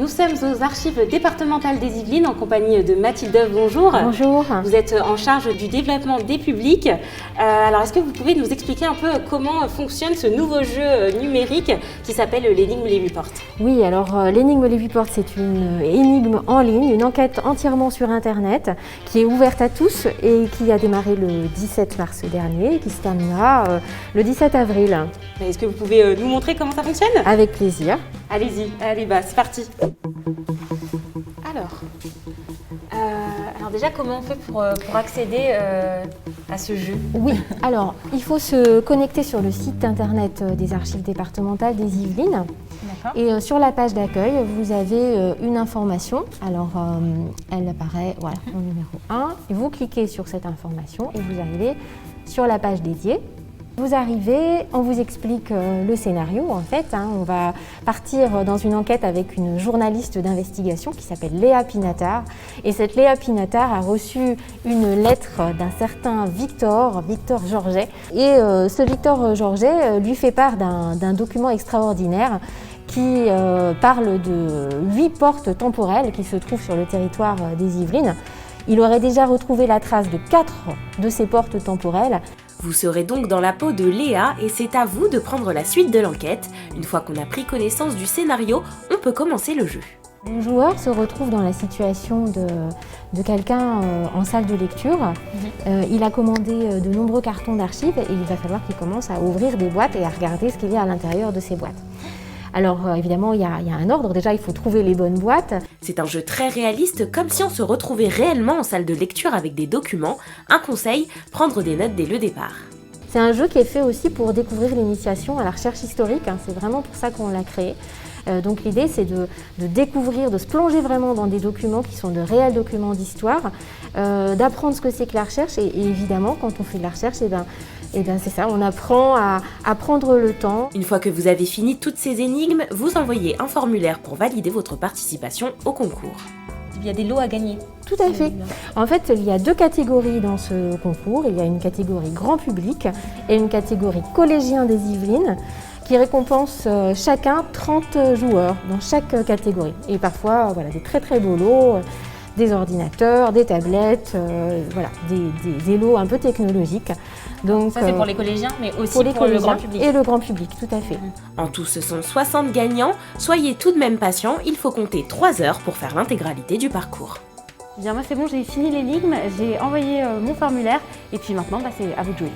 Nous sommes aux archives départementales des Yvelines en compagnie de Mathilde. Bonjour. Bonjour. Vous êtes en charge du développement des publics. Alors, est-ce que vous pouvez nous expliquer un peu comment fonctionne ce nouveau jeu numérique qui s'appelle l'énigme Les 8 portes? Oui, alors l'énigme Les 8 portes, c'est une énigme en ligne, une enquête entièrement sur Internet qui est ouverte à tous et qui a démarré le 17 mars dernier et qui se terminera le 17 avril. Est-ce que vous pouvez nous montrer comment ça fonctionne? Avec plaisir. Allez-y, allez, c'est parti. Alors déjà, comment on fait pour accéder à ce jeu? Oui, alors il faut se connecter sur le site internet des archives départementales des Yvelines. Et sur la page d'accueil, vous avez une information. Alors, elle apparaît voilà, en numéro 1. Et vous cliquez sur cette information et vous arrivez sur la page dédiée. Vous arrivez, on vous explique le scénario en fait. On va partir dans une enquête avec une journaliste d'investigation qui s'appelle Léa Pinatar. Et cette Léa Pinatar a reçu une lettre d'un certain Victor Georget. Et ce Victor Georget lui fait part d'un document extraordinaire qui parle de 8 portes temporelles qui se trouvent sur le territoire des Yvelines. Il aurait déjà retrouvé la trace de 4 de ces portes temporelles. Vous serez donc dans la peau de Léa et c'est à vous de prendre la suite de l'enquête. Une fois qu'on a pris connaissance du scénario, on peut commencer le jeu. Le joueur se retrouve dans la situation de quelqu'un en salle de lecture. Il a commandé de nombreux cartons d'archives et il va falloir qu'il commence à ouvrir des boîtes et à regarder ce qu'il y a à l'intérieur de ces boîtes. Alors évidemment, il y a un ordre. Déjà, il faut trouver les bonnes boîtes. C'est un jeu très réaliste, comme si on se retrouvait réellement en salle de lecture avec des documents. Un conseil, prendre des notes dès le départ. C'est un jeu qui est fait aussi pour découvrir l'initiation à la recherche historique. C'est vraiment pour ça qu'on l'a créé. Donc l'idée, c'est de découvrir, de se plonger vraiment dans des documents qui sont de réels documents d'histoire, d'apprendre ce que c'est que la recherche. Et évidemment, quand on fait de la recherche, c'est ça, on apprend à prendre le temps. Une fois que vous avez fini toutes ces énigmes, vous envoyez un formulaire pour valider votre participation au concours. Il y a des lots à gagner. Tout à fait. En fait, il y a 2 catégories dans ce concours. Il y a une catégorie grand public et une catégorie collégien des Yvelines qui récompense chacun 30 joueurs dans chaque catégorie. Et parfois, voilà, des très très beaux lots, des ordinateurs, des tablettes, voilà, des lots un peu technologiques. Donc, ça c'est pour les collégiens, mais aussi pour le grand public. Et le grand public, tout à fait. En tout, ce sont 60 gagnants. Soyez tout de même patients, il faut compter 3 heures pour faire l'intégralité du parcours. Bien, moi c'est bon, j'ai fini l'énigme, j'ai envoyé mon formulaire et puis maintenant c'est à vous de jouer.